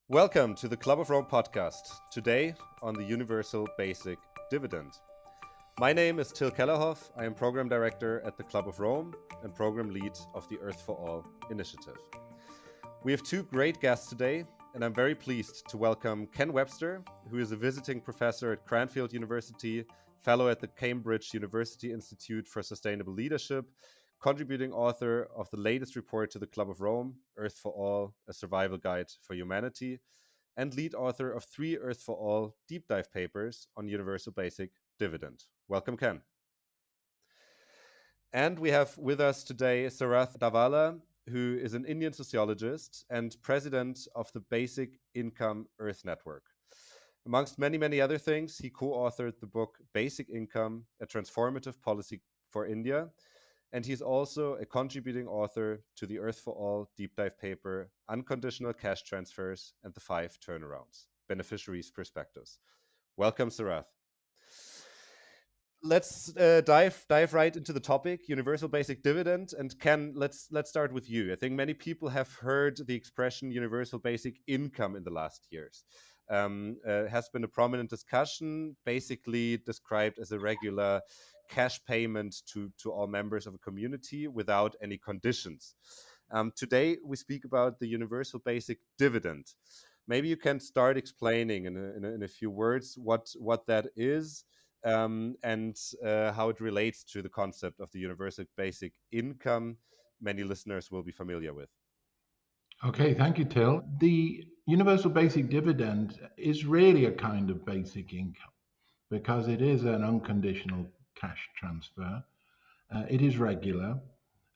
Welcome to the Club of Rome podcast, today on the Universal Basic Dividend. My name is Till Kellerhoff. I am Program Director at the Club of Rome and Program Lead of the Earth for All initiative. We have two great guests today, and I'm very pleased to welcome Ken Webster, who is a visiting professor at Cranfield University, fellow at the Cambridge University Institute for Sustainable Leadership, contributing author of the latest report to the Club of Rome, Earth for All, A Survival Guide for Humanity, and lead author of 3 Earth for All deep dive papers on Universal Basic Dividend. Welcome, Ken. And we have with us today Sarath Davala, who is an Indian sociologist and president of the Basic Income Earth Network. Amongst many, many other things, he co-authored the book Basic Income, A Transformative Policy for India, and he's also a contributing author to the Earth for All deep dive paper, Unconditional Cash Transfers and the 5 Turnarounds, Beneficiaries' Perspectives. Welcome, Sarath. Let's dive right into the topic, Universal Basic Dividend. And Ken, let's start with you. I think many people have heard the expression Universal Basic Income in the last years. Has been a prominent discussion, basically described as a regular cash payment to all members of a community without any conditions. Today, we speak about the Universal Basic Dividend. Maybe you can start explaining in a few words what that is, and how it relates to the concept of the universal basic income many listeners will be familiar with. Okay, thank you, Till. The universal basic dividend is really a kind of basic income because it is an unconditional cash transfer. It is regular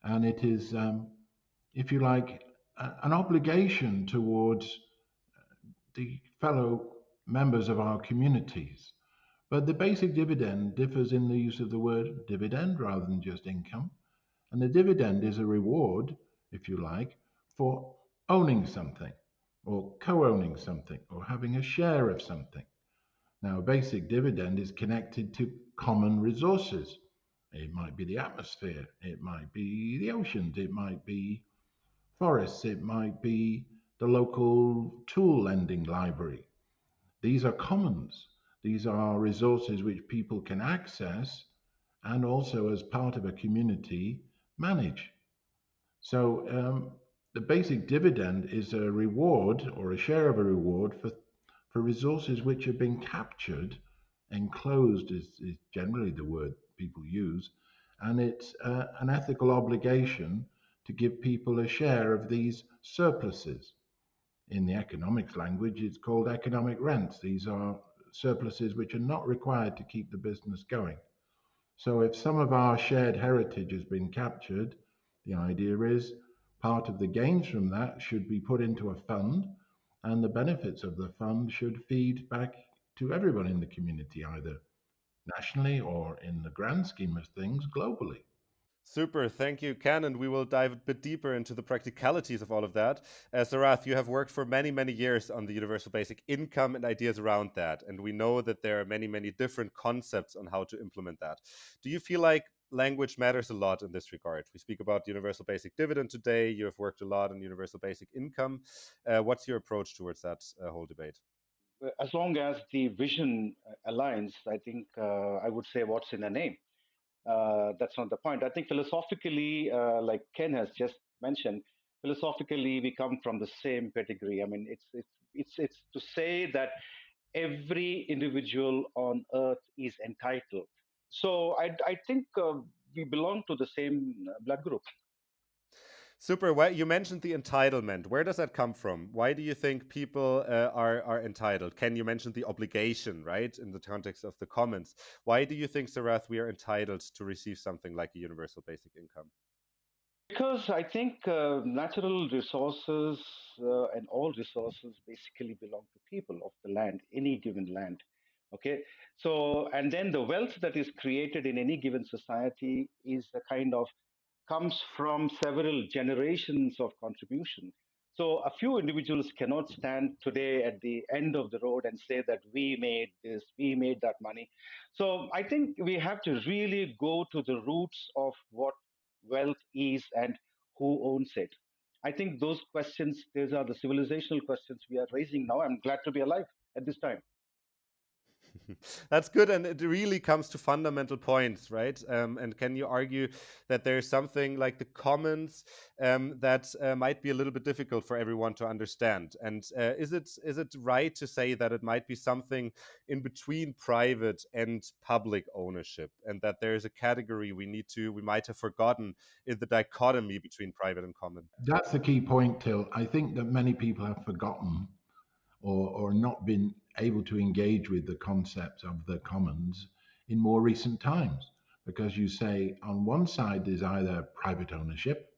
and it is, if you like, an obligation towards the fellow members of our communities. But the basic dividend differs in the use of the word dividend rather than just income. And the dividend is a reward, if you like, for owning something or co owning something or having a share of something. Now, a basic dividend is connected to common resources. It might be the atmosphere, it might be the oceans, it might be forests, it might be the local tool lending library. These are commons. These are resources which people can access and also, as part of a community, manage. So, the basic dividend is a reward or a share of a reward for resources which have been captured. Enclosed is generally the word people use, and it's an ethical obligation to give people a share of these surpluses. In the economics language, it's called economic rents. These are surpluses which are not required to keep the business going. So if some of our shared heritage has been captured, the idea is part of the gains from that should be put into a fund, and the benefits of the fund should feed back to everyone in the community, either nationally or in the grand scheme of things, globally. Super, thank you, Ken, and we will dive a bit deeper into the practicalities of all of that. Sarath, you have worked for many, many years on the universal basic income and ideas around that, and we know that there are many, many different concepts on how to implement that. Do you feel like language matters a lot in this regard? We speak about universal basic dividend today. You have worked a lot on universal basic income. What's your approach towards that whole debate? As long as the vision aligns, I think I would say what's in a name. That's not the point. I think philosophically, like Ken has just mentioned, philosophically we come from the same pedigree. I mean, it's to say that every individual on earth is entitled. So I think we belong to the same blood group. Super. Why, you mentioned the entitlement. Where does that come from? Why do you think people are entitled? Ken, you mentioned the obligation, right, in the context of the comments. Why do you think, Sarath, we are entitled to receive something like a universal basic income? Because I think natural resources and all resources basically belong to people of the land, any given land. Okay, so and then the wealth that is created in any given society is a kind of comes from several generations of contribution. So a few individuals cannot stand today at the end of the road and say that we made this, we made that money. So I think we have to really go to the roots of what wealth is and who owns it. I think those questions, these are the civilizational questions we are raising now. I'm glad to be alive at this time. That's good, and it really comes to fundamental points, right? And can you argue that there's something like the commons that might be a little bit difficult for everyone to understand? And is it right to say that it might be something in between private and public ownership, and that there is a category we might have forgotten in the dichotomy between private and common? That's the key point, Till. I think that many people have forgotten or not been able to engage with the concept of the commons in more recent times. Because you say on one side there's either private ownership,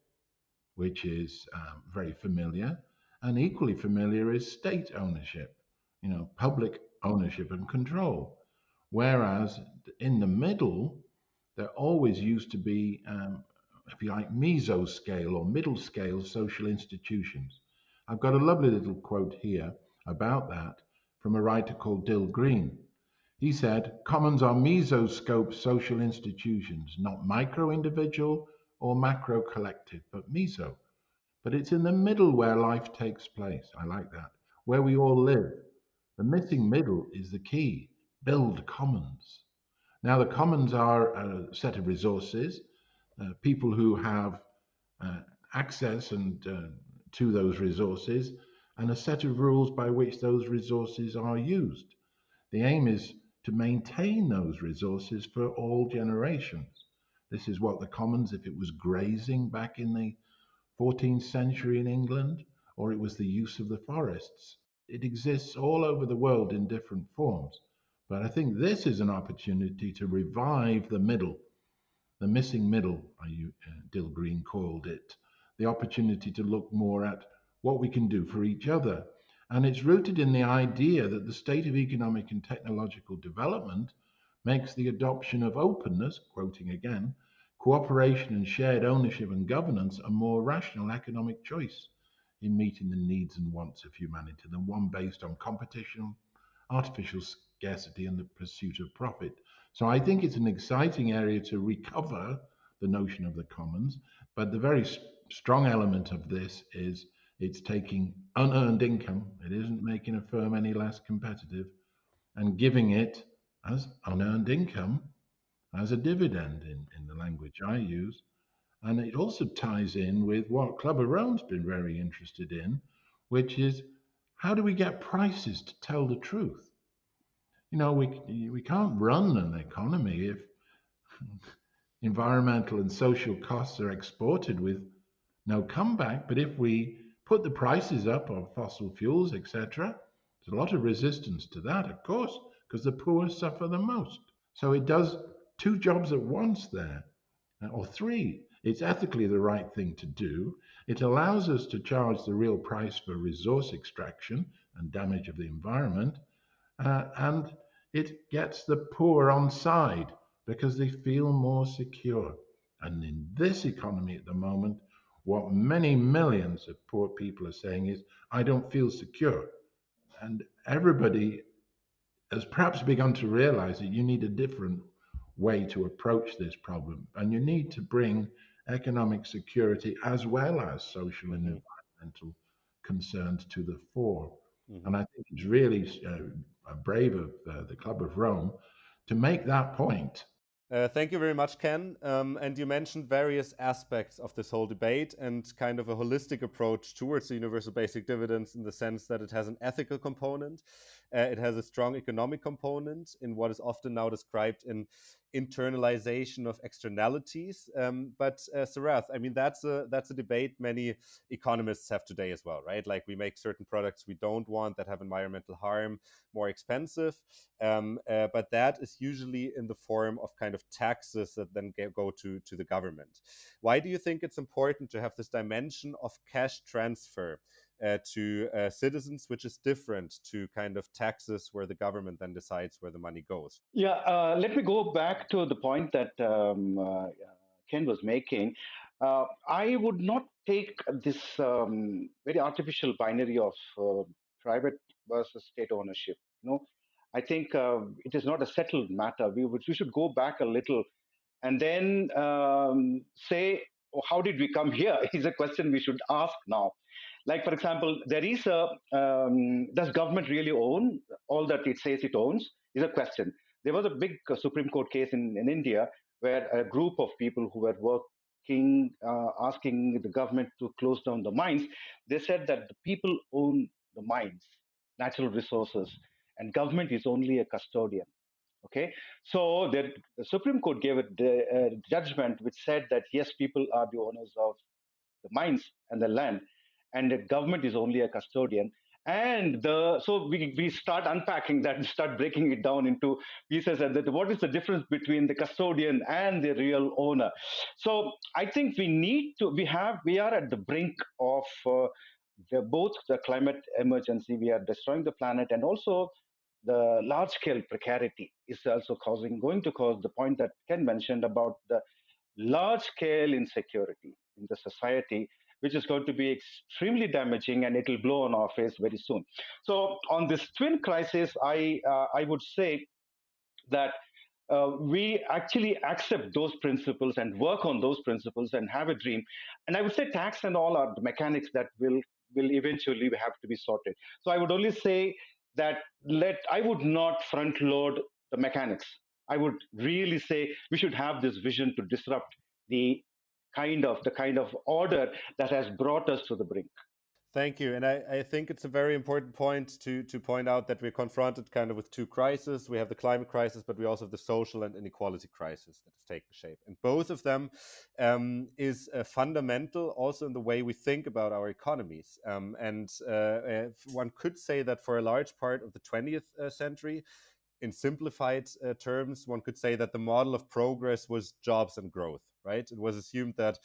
which is very familiar, and equally familiar is state ownership, public ownership and control. Whereas in the middle, there always used to be, if you like, mesoscale or middle scale social institutions. I've got a lovely little quote here about that from a writer called Dill Green. He said, commons are mesoscope social institutions, not micro individual or macro collective, but meso. But it's in the middle where life takes place. I like that. Where we all live. The missing middle is the key. Build commons. Now, the commons are a set of resources, people who have uh, access to those resources, and a set of rules by which those resources are used. The aim is to maintain those resources for all generations. This is what the commons, if it was grazing back in the 14th century in England, or it was the use of the forests. It exists all over the world in different forms. But I think this is an opportunity to revive the middle, the missing middle, Dill Green called it, the opportunity to look more at what we can do for each other. And it's rooted in the idea that the state of economic and technological development makes the adoption of openness, quoting again, cooperation and shared ownership and governance a more rational economic choice in meeting the needs and wants of humanity than one based on competition, artificial scarcity, and the pursuit of profit. So I think it's an exciting area to recover the notion of the commons. But the very strong element of this is it's taking unearned income, it isn't making a firm any less competitive, and giving it as unearned income as a dividend in the language I use. And it also ties in with what Club of Rome's been very interested in, which is how do we get prices to tell the truth? We can't run an economy if environmental and social costs are exported with no comeback. But if we put the prices up of fossil fuels, etc., there's a lot of resistance to that, of course, because the poor suffer the most. So it does two jobs at once there, or three. It's ethically the right thing to do. It allows us to charge the real price for resource extraction and damage of the environment, and it gets the poor on side because they feel more secure. And in this economy at the moment, what many millions of poor people are saying is, I don't feel secure. And everybody has perhaps begun to realize that you need a different way to approach this problem. And you need to bring economic security as well as social and environmental concerns to the fore. And I think it's really brave of the Club of Rome to make that point. Thank you very much, Ken. And you mentioned various aspects of this whole debate and kind of a holistic approach towards the universal basic dividends in the sense that it has an ethical component, it has a strong economic component in what is often now described in internalization of externalities. But Sarath, I mean that's a debate many economists have today as well, right? Like we make certain products we don't want that have environmental harm more expensive, but that is usually in the form of kind of taxes that then go to the government. Why do you think it's important to have this dimension of cash transfer to citizens, which is different to kind of taxes where the government then decides where the money goes? Yeah, let me go back to the point that Ken was making. I would not take this very artificial binary of private versus state ownership. I think it is not a settled matter. We should go back a little and then say how did we come here is a question we should ask now. Like, for example, there is a does government really own all that it says it owns? Is a question. There was a big Supreme Court case in India where a group of people who were working, asking the government to close down the mines, they said that the people own the mines, natural resources, and government is only a custodian. Okay, so the Supreme Court gave a judgment which said that yes, people are the owners of the mines and the land, and the government is only a custodian. And so we start unpacking that and start breaking it down into pieces, and that what is the difference between the custodian and the real owner. So I think we are at the brink of both the climate emergency, we are destroying the planet, and also the large scale precarity is also going to cause the point that Ken mentioned about the large scale insecurity in the society, which is going to be extremely damaging, and it will blow on our face very soon. So on this twin crisis, I would say that we actually accept those principles and work on those principles and have a dream. And I would say tax and all are the mechanics that will eventually have to be sorted. So I would only say that I would not front load the mechanics. I would really say we should have this vision to disrupt the kind of order that has brought us to the brink. Thank you. And I think it's a very important point to point out that we're confronted kind of with two crises. We have the climate crisis, but we also have the social and inequality crisis that has taken shape. And both of them is fundamental also in the way we think about our economies. And one could say that for a large part of the 20th century, in simplified terms, one could say that the model of progress was jobs and growth, right? It was assumed that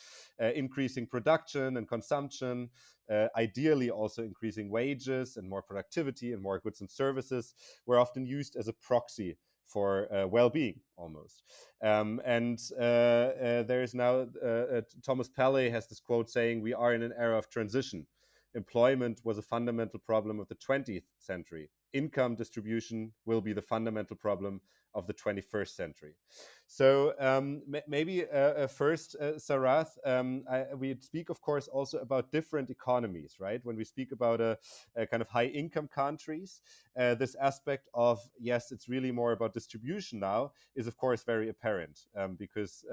increasing production and consumption, ideally also increasing wages and more productivity and more goods and services, were often used as a proxy for well-being almost. And there is now, Thomas Pelley has this quote saying, "We are in an era of transition. Employment was a fundamental problem of the 20th century. Income distribution will be the fundamental problem of the 21st century." So maybe first, Sarath, we speak, of course, also about different economies, right? When we speak about a kind of high income countries, this aspect of, yes, it's really more about distribution now is, of course, very apparent because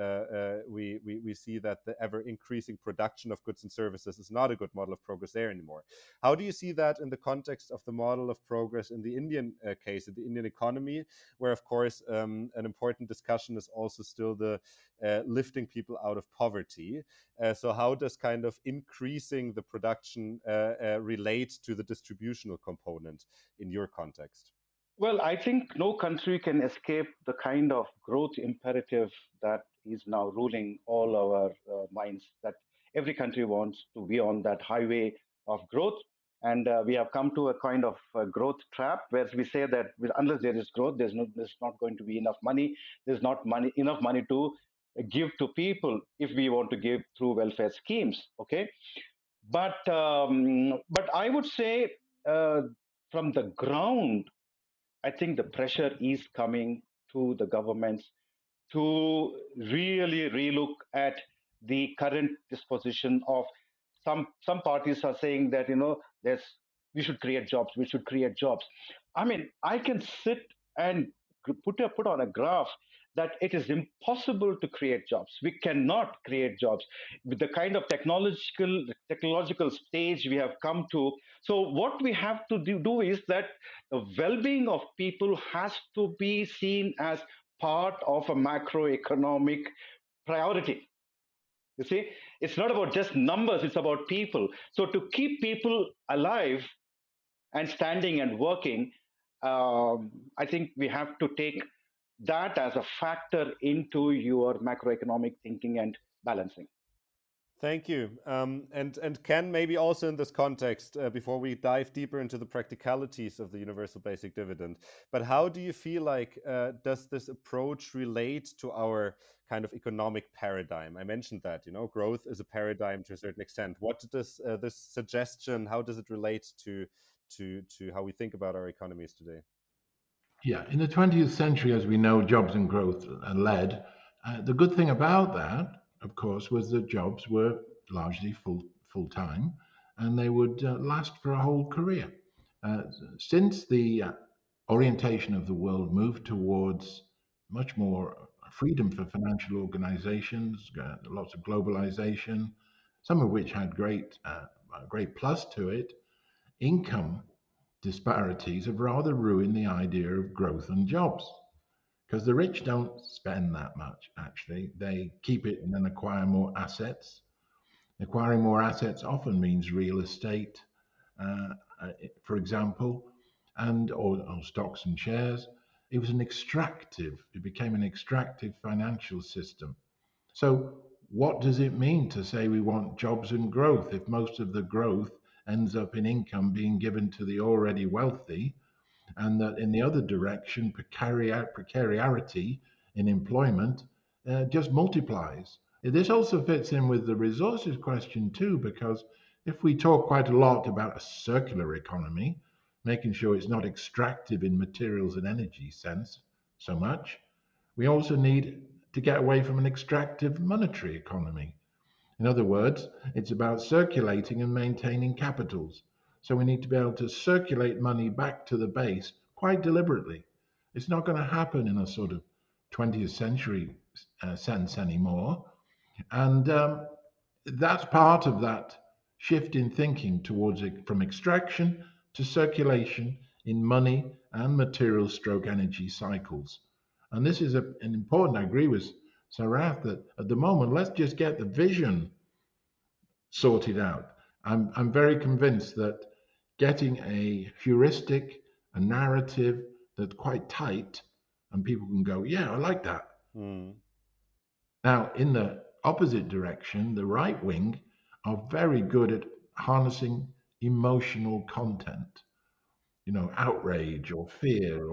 we see that the ever increasing production of goods and services is not a good model of progress there anymore. How do you see that in the context of the model of progress in the Indian case, in the Indian economy, where, of course, an important discussion is also still the lifting people out of poverty? So how does kind of increasing the production relate to the distributional component in your context? Well, I think no country can escape the kind of growth imperative that is now ruling all our minds, that every country wants to be on that highway of growth. And we have come to a kind of growth trap where we say that unless there is growth, there's not going to be enough money. There's not enough money to give to people if we want to give through welfare schemes. Okay, but I would say from the ground, I think the pressure is coming to the governments to really relook at the current disposition of some parties are saying that there's we should create jobs, we should create jobs. I mean, I can sit and put on a graph that it is impossible to create jobs. We cannot create jobs with the kind of technological stage we have come to. So what we have to do is that the well-being of people has to be seen as part of a macroeconomic priority. You see, it's not about just numbers, it's about people. So to keep people alive and standing and working, I think we have to take that as a factor into your macroeconomic thinking and balancing. Thank you. And Ken, maybe also in this context, before we dive deeper into the practicalities of the universal basic dividend, but how do you feel like does this approach relate to our kind of economic paradigm? I mentioned that, growth is a paradigm to a certain extent. What does this suggestion, how does it relate to how we think about our economies today? Yeah, in the 20th century, as we know, jobs and growth are led. The good thing about that of course, was that jobs were largely full time, and they would last for a whole career. Uh, since the orientation of the world moved towards much more freedom for financial organizations, lots of globalization, some of which had great plus to it, income disparities have rather ruined the idea of growth and jobs because the rich don't spend that much, actually. They keep it and then acquire more assets. Acquiring more assets often means real estate, uh, uh, for example, or stocks and shares. It became an extractive financial system. So, what does it mean to say we want jobs and growth if most of the growth ends up in income being given to the already wealthy, and that in the other direction, precariety in employment just multiplies? This also fits in with the resources question too, because if we talk quite a lot about a circular economy, making sure it's not extractive in materials and energy sense so much, we also need to get away from an extractive monetary economy. In other words, it's about circulating and maintaining capitals. So we need to be able to circulate money back to the base quite deliberately. It's not going to happen in a sort of 20th century sense anymore. And that's part of that shift in thinking towards it from extraction to circulation in money and material stroke energy cycles. And this is an important, I agree with Sarath, that at the moment, let's just get the vision sorted out. I'm very convinced that getting a heuristic, a narrative that's quite tight, and people can go, yeah, I like that. Mm. Now, in the opposite direction, the right wing are very good at harnessing emotional content, outrage or fear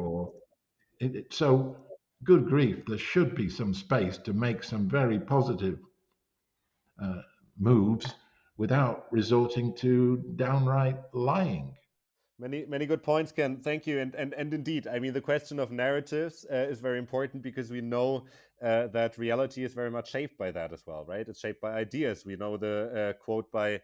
so good grief, there should be some space to make some very positive uh, moves without resorting to downright lying. Many good points, Ken. Thank you. And indeed, I mean, the question of narratives is very important because we know that reality is very much shaped by that as well, right? It's shaped by ideas. We know the quote by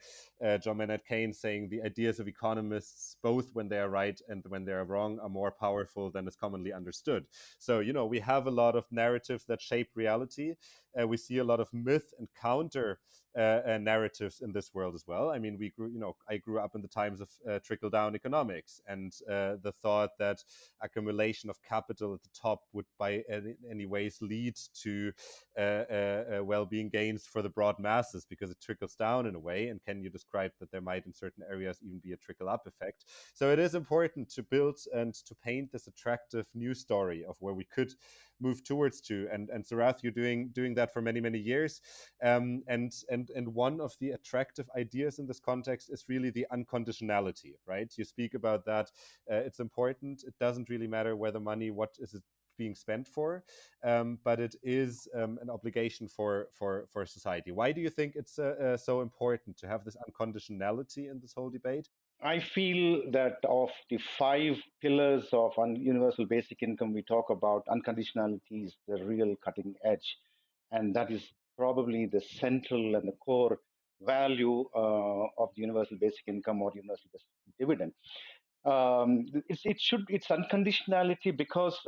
John Maynard Keynes saying the ideas of economists, both when they are right and when they are wrong, are more powerful than is commonly understood. So, we have a lot of narratives that shape reality. We see a lot of myth and counter narratives in this world as well. I mean, I grew up in the times of trickle down economics and the thought that accumulation of capital at the top would by any ways lead to well-being gains for the broad masses because it trickles down in a way. And can you describe that there might in certain areas even be a trickle up effect? So it is important to build and to paint this attractive new story of where we could move towards to. And Sarath, you're doing that for many years. And one of the attractive ideas in this context is really the unconditionality, right? You speak about that. It's important. It doesn't really matter whether money, what is it being spent for, but it is an obligation for society. Why do you think it's so important to have this unconditionality in this whole debate? I feel that of the five pillars of universal basic income we talk about, unconditionality is the real cutting edge. And that is probably the central and the core value of the universal basic income or universal basic dividend. It's unconditionality because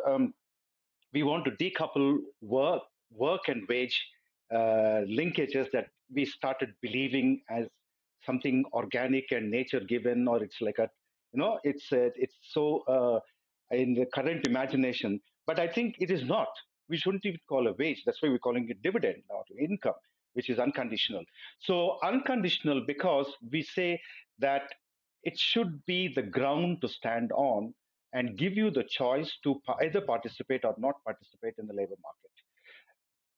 we want to decouple work and wage linkages that we started believing as something organic and nature given, or it's like it's so in the current imagination. But I think it is not. We shouldn't even call a wage. That's why we're calling it dividend or income, which is unconditional. So unconditional because we say that it should be the ground to stand on and give you the choice to either participate or not participate in the labor market.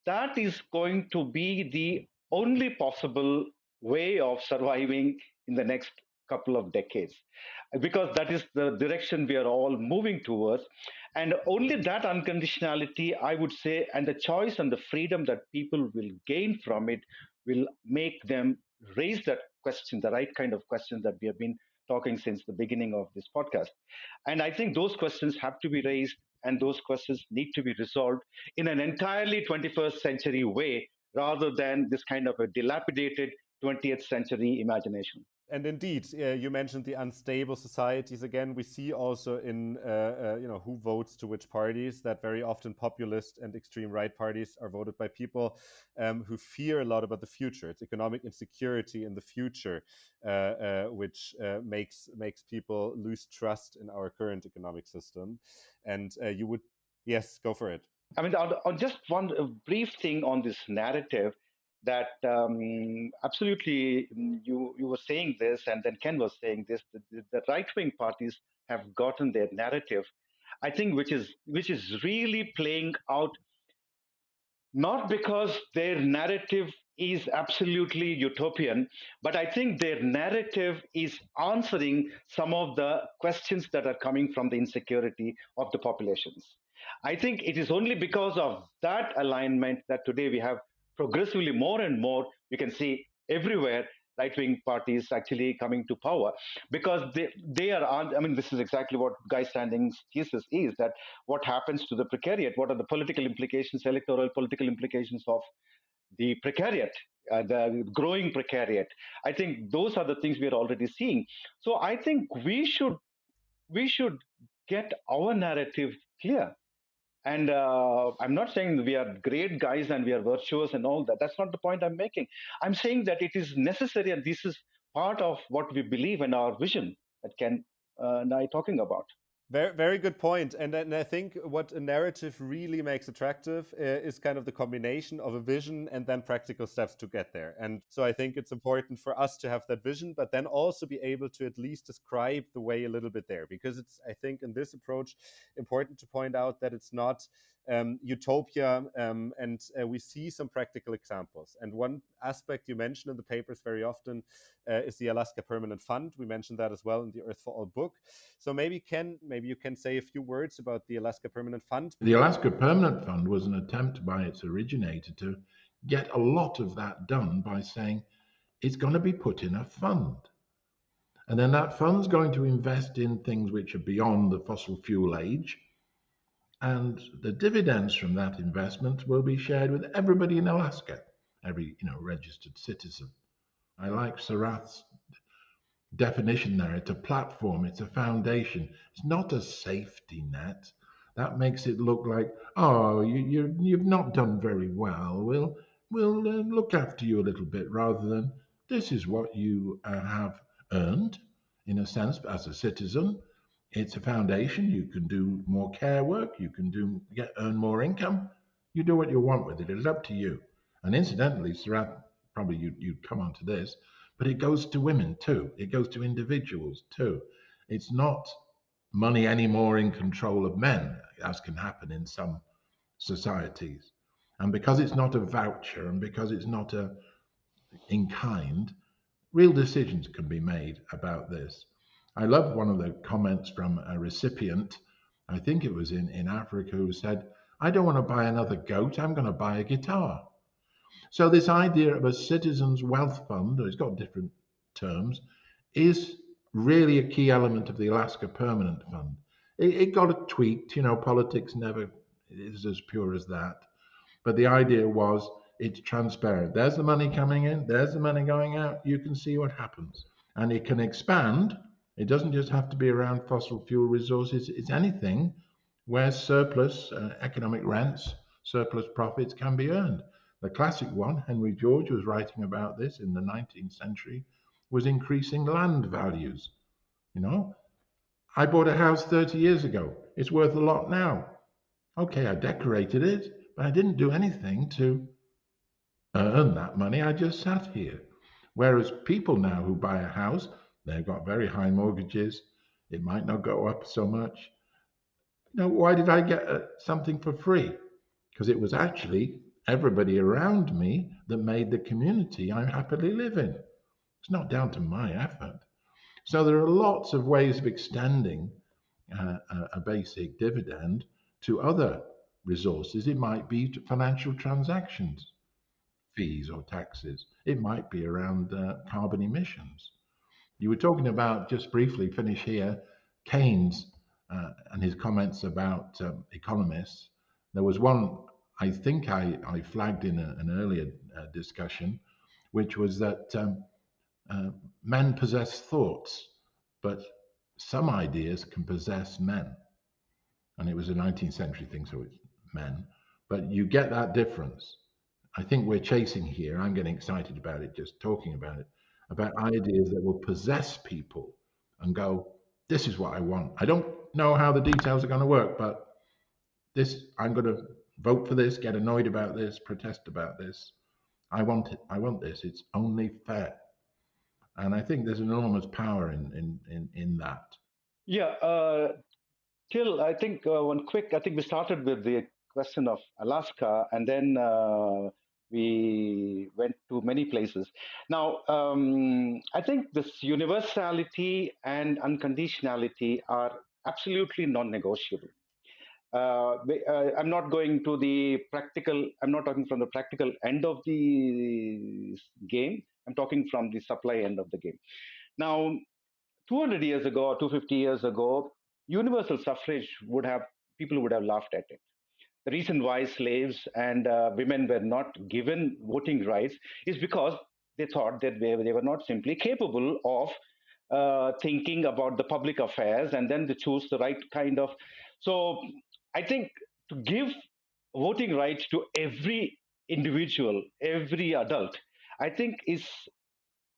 That is going to be the only possible way of surviving in the next couple of decades, because that is the direction we are all moving towards. And only that unconditionality, I would say, and the choice and the freedom that people will gain from it will make them raise that question, the right kind of questions that we have been talking since the beginning of this podcast. And I think those questions have to be raised and those questions need to be resolved in an entirely 21st century way, rather than this kind of a dilapidated 20th century imagination. And indeed, you mentioned the unstable societies again. We see also in who votes to which parties that very often populist and extreme right parties are voted by people who fear a lot about the future. It's economic insecurity in the future, which makes people lose trust in our current economic system. And you would, yes, go for it. I mean, on just one brief thing on this narrative, that absolutely you were saying this, and then Ken was saying this. The right wing parties have gotten their narrative, I think, which is really playing out, not because their narrative is absolutely utopian, but I think their narrative is answering some of the questions that are coming from the insecurity of the populations. I think it is only because of that alignment that today we have progressively more and more, you can see everywhere, right wing parties actually coming to power, because they are, I mean, this is exactly what Guy Standing's thesis is, that what happens to the precariat, what are the political implications, electoral political implications of the precariat, the growing precariat. I think those are the things we are already seeing. So I think we should get our narrative clear. And I'm not saying we are great guys and we are virtuous and all that. That's not the point I'm making. I'm saying that it is necessary, and this is part of what we believe in our vision that Ken and I talking about. Very, very good point. And I think what a narrative really makes attractive is kind of the combination of a vision and then practical steps to get there. And so I think it's important for us to have that vision, but then also be able to at least describe the way a little bit there. Because it's, I think, in this approach, important to point out that it's not utopia, and we see some practical examples. And one aspect you mention in the papers very often is the Alaska Permanent Fund. We mentioned that as well in the Earth for All book. So maybe you can say a few words about the Alaska Permanent Fund. The Alaska Permanent Fund was an attempt by its originator to get a lot of that done by saying it's going to be put in a fund. And then that fund's going to invest in things which are beyond the fossil fuel age. And the dividends from that investment will be shared with everybody in Alaska, every registered citizen. I like Sarath's definition there. It's a platform, it's a foundation. It's not a safety net. That makes it look like, oh, you've not done very well. We'll look after you a little bit, rather than this is what you have earned, in a sense, as a citizen. It's a foundation. You can do more care work. You can earn more income. You do what you want with it. It's up to you. And incidentally, Sarath, probably you'd come on to this, but it goes to women too. It goes to individuals too. It's not money anymore in control of men, as can happen in some societies. And because it's not a voucher, and because it's not in kind, real decisions can be made about this. I love one of the comments from a recipient, I think it was in Africa, who said, I don't want to buy another goat, I'm going to buy a guitar. So this idea of a citizens' wealth fund, or it's got different terms, is really a key element of the Alaska Permanent Fund. It got tweaked, politics never is as pure as that. But the idea was it's transparent. There's the money coming in, there's the money going out, you can see what happens. And it can expand. It doesn't just have to be around fossil fuel resources, it's anything where surplus economic rents, surplus profits can be earned. The classic one, Henry George was writing about this in the 19th century, was increasing land values. I bought a house 30 years ago. It's worth a lot now. Okay, I decorated it, but I didn't do anything to earn that money. I just sat here. Whereas people now who buy a house, they've got very high mortgages. It might not go up so much. Why did I get something for free? Because it was actually everybody around me that made the community I happily live in. It's not down to my effort. So there are lots of ways of extending a basic dividend to other resources. It might be financial transactions, fees or taxes. It might be around carbon emissions. You were talking about, just briefly finish here, Keynes and his comments about economists. There was one I think I flagged in an earlier discussion, which was that men possess thoughts, but some ideas can possess men. And it was a 19th century thing, so it's men. But you get that difference. I think we're chasing here. I'm getting excited about it, just talking about it, about ideas that will possess people and go, this is what I want. I don't know how the details are going to work, but this, I'm going to vote for this, get annoyed about this, protest about this. I want it. I want this. It's only fair. And I think there's enormous power in that. Yeah, Till, I think I think we started with the question of Alaska, and then we went to many places. Now, I think this universality and unconditionality are absolutely non-negotiable. I'm not going to the practical, I'm not talking from the practical end of the game. I'm talking from the supply end of the game. Now, 200 years ago or 250 years ago, universal suffrage people would have laughed at it. The reason why slaves and women were not given voting rights is because they thought that they were not simply capable of thinking about the public affairs and then to choose the right kind of. So I think to give voting rights to every individual, every adult, I think is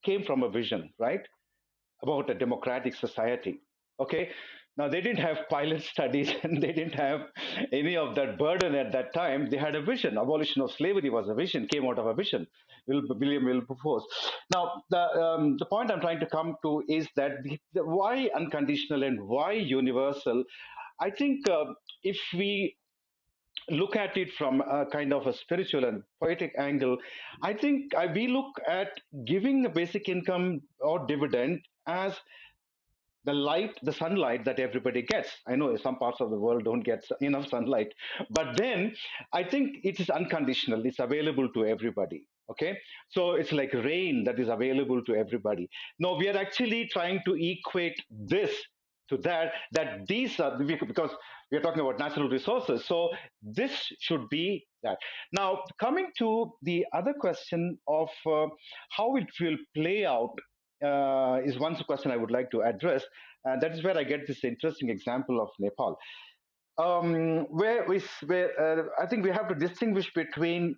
came from a vision, right? About a democratic society. Okay. Now they didn't have pilot studies and they didn't have any of that burden at that time. They had a vision. Abolition of slavery was a vision, came out of a vision. William Wilberforce. Now the point I'm trying to come to is that why unconditional and why universal? I think if we look at it from a kind of a spiritual and poetic angle, I think we look at giving a basic income or dividend as the sunlight that everybody gets. I know some parts of the world don't get enough sunlight, but then I think it is unconditional. It's available to everybody. Okay, so it's like rain that is available to everybody. No, we are actually trying to equate this to that these are because we are talking about natural resources. So this should be that. Now, coming to the other question of how it will play out is one question I would like to address. And that is where I get this interesting example of Nepal, where I think we have to distinguish between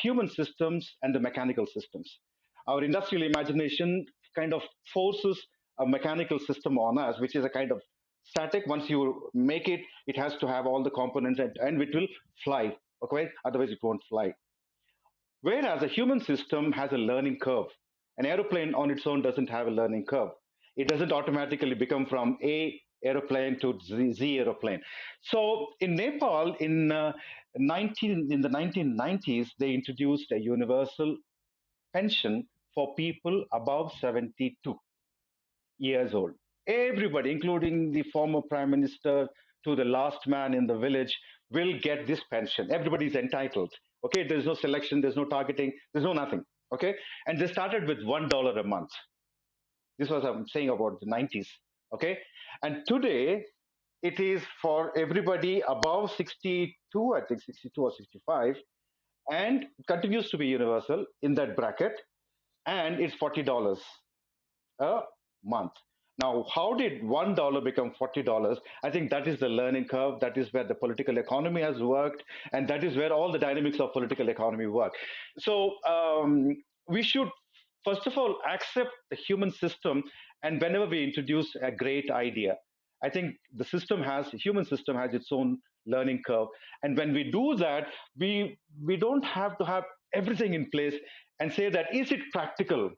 human systems and the mechanical systems. Our industrial imagination kind of forces a mechanical system on us, which is a kind of static. Once you make it, it has to have all the components and it will fly. Okay, otherwise it won't fly. Whereas a human system has a learning curve. An aeroplane on its own doesn't have a learning curve. It doesn't automatically become from A aeroplane to Z aeroplane. So in Nepal, in the 1990s, they introduced a universal pension for people above 72 years old. Everybody, including the former prime minister to the last man in the village, will get this pension. Everybody is entitled. Okay, there's no selection, there's no targeting, there's no nothing. Okay, and they started with $1 a month. This was I'm saying about the 90s. Okay, and today it is for everybody above 62, I think 62 or 65, and continues to be universal in that bracket, and it's $40 a month. Now, how did $1 become $40? I think that is the learning curve. That is where the political economy has worked, and that is where all the dynamics of political economy work. So we should, first of all, accept the human system. And whenever we introduce a great idea, I think the human system has its own learning curve. And when we do that, we don't have to have everything in place and say that is it practical.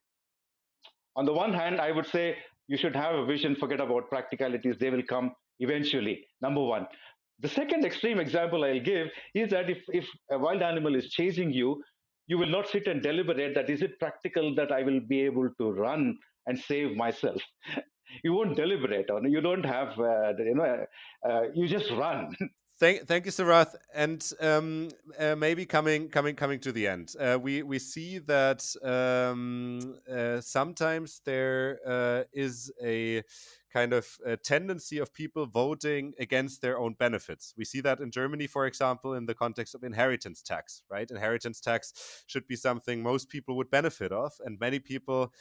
On the one hand, I would say you should have a vision, forget about practicalities, they will come eventually. Number one. The second extreme example I'll give is that if a wild animal is chasing you, you will not sit and deliberate that is it practical that I will be able to run and save myself. You won't deliberate on. You don't have, you just run. Thank you, Sarath. And maybe coming to the end, we see that sometimes there is a kind of tendency of people voting against their own benefits. We see that in Germany, for example, in the context of inheritance tax, right? Inheritance tax should be something most people would benefit of, and many people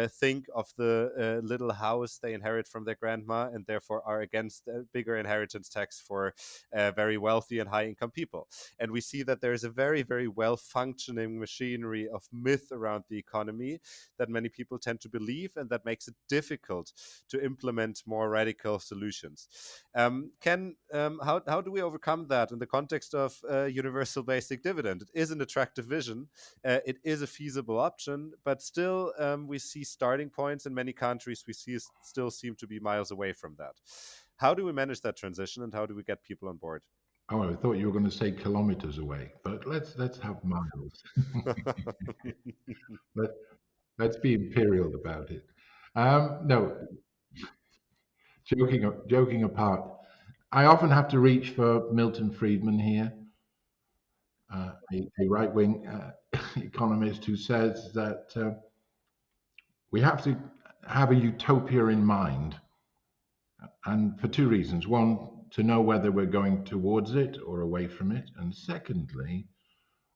think of the little house they inherit from their grandma and therefore are against a bigger inheritance tax for very wealthy and high income people. And we see that there is a very, very well functioning machinery of myth around the economy that many people tend to believe, and that makes it difficult to implement more radical solutions. How do we overcome that in the context of universal basic dividend? It is an attractive vision, it is a feasible option, but still we see starting points in many countries we see still seem to be miles away from that. How do we manage that transition, and how do we get people on board? Oh, I thought you were going to say kilometers away, but let's have miles. Let, let's be imperial about it. No, joking apart, I often have to reach for Milton Friedman here, a right wing economist who says that we have to have a utopia in mind, and for two reasons. One, to know whether we're going towards it or away from it. And secondly,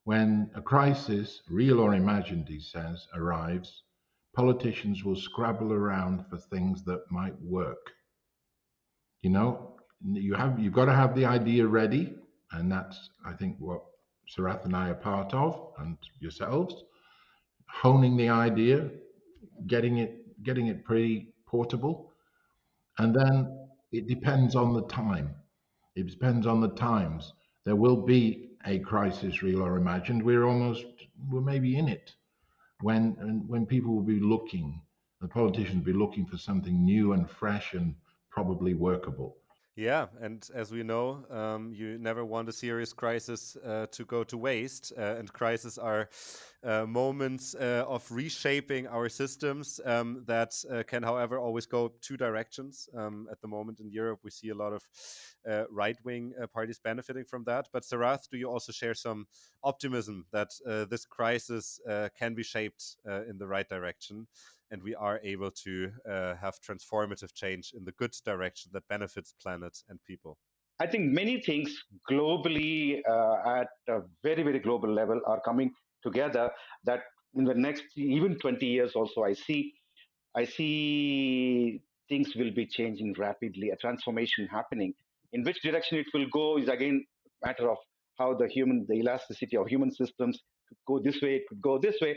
when a crisis, real or imagined, he says, arrives, politicians will scrabble around for things that might work. You know, you've got to have the idea ready, and that's, I think, what Sarath and I are part of, and yourselves, honing the idea, getting it pretty portable, and then it depends on the time. It depends on the times. There will be a crisis, real or imagined. We're maybe in it when people will be looking, the politicians will be looking for something new and fresh and probably workable. Yeah, and as we know, you never want a serious crisis to go to waste. And crises are moments of reshaping our systems that can, however, always go two directions. At the moment in Europe, we see a lot of right wing parties benefiting from that. But Sarath, do you also share some optimism that this crisis can be shaped in the right direction, and we are able to have transformative change in the good direction that benefits planet and people? I think many things globally at a very, very global level are coming together that in the next even 20 years also I see things will be changing rapidly, a transformation happening. In which direction it will go is again a matter of how the elasticity of human systems could go this way, it could go this way.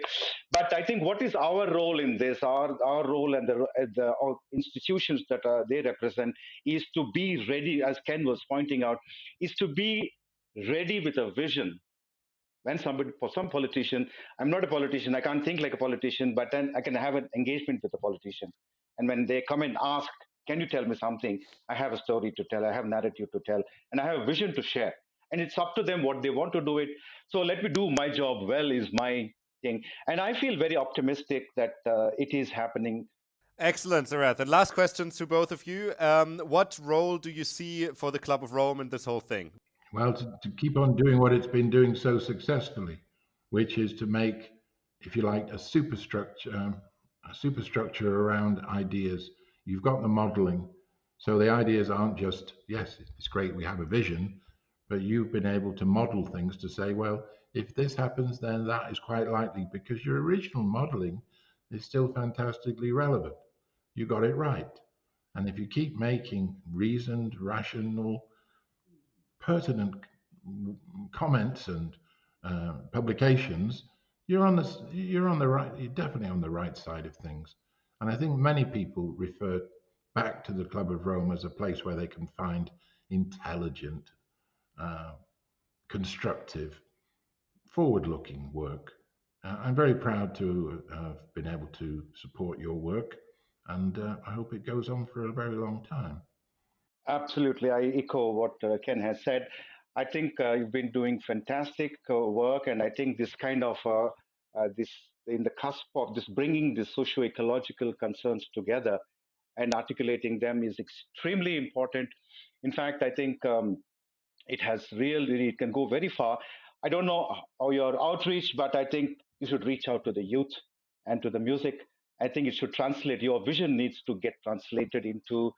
But I think what is our role in this, our role and the institutions that they represent is to be ready, as Ken was pointing out, is to be ready with a vision when somebody, for some politician, I'm not a politician, I can't think like a politician, but then I can have an engagement with a politician. And when they come and ask, can you tell me something? I have a story to tell, I have a narrative to tell, and I have a vision to share. And it's up to them what they want to do it. So let me do my job well is my thing. And I feel very optimistic that it is happening. Excellent, Sarath. And last question to both of you. What role do you see for the Club of Rome in this whole thing? Well, to keep on doing what it's been doing so successfully, which is to make, if you like, a superstructure around ideas. You've got the modeling, so the ideas aren't just, yes, it's great, we have a vision, but you've been able to model things to say, well, if this happens, then that is quite likely because your original modeling is still fantastically relevant. You got it right. And if you keep making reasoned, rational, pertinent comments and publications, you're definitely on the right side of things. And I think many people refer back to the Club of Rome as a place where they can find intelligent, uh, constructive, forward-looking work. I'm very proud to have been able to support your work, and I hope it goes on for a very long time. Absolutely, I echo what Ken has said. I think you've been doing fantastic work, and I think this kind of this in the cusp of this bringing the socio-ecological concerns together and articulating them is extremely important. In fact, I think it can go very far. I don't know how your outreach, but I think you should reach out to the youth and to the music I think it should translate. Your vision needs to get translated into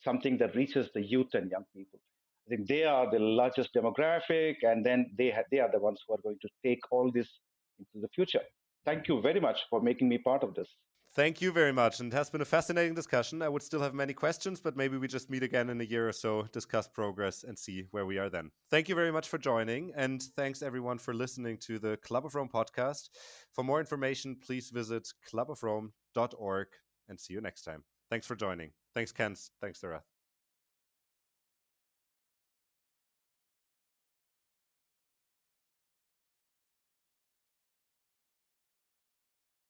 something that reaches the youth and young people. I think they are the largest demographic, and then they are the ones who are going to take all this into the future. Thank you very much for making me part of this. Thank you very much. And it has been a fascinating discussion. I would still have many questions, but maybe we just meet again in a year or so, discuss progress, and see where we are then. Thank you very much for joining. And thanks everyone for listening to the Club of Rome podcast. For more information, please visit clubofrome.org and see you next time. Thanks for joining. Thanks, Ken. Thanks, Sarath.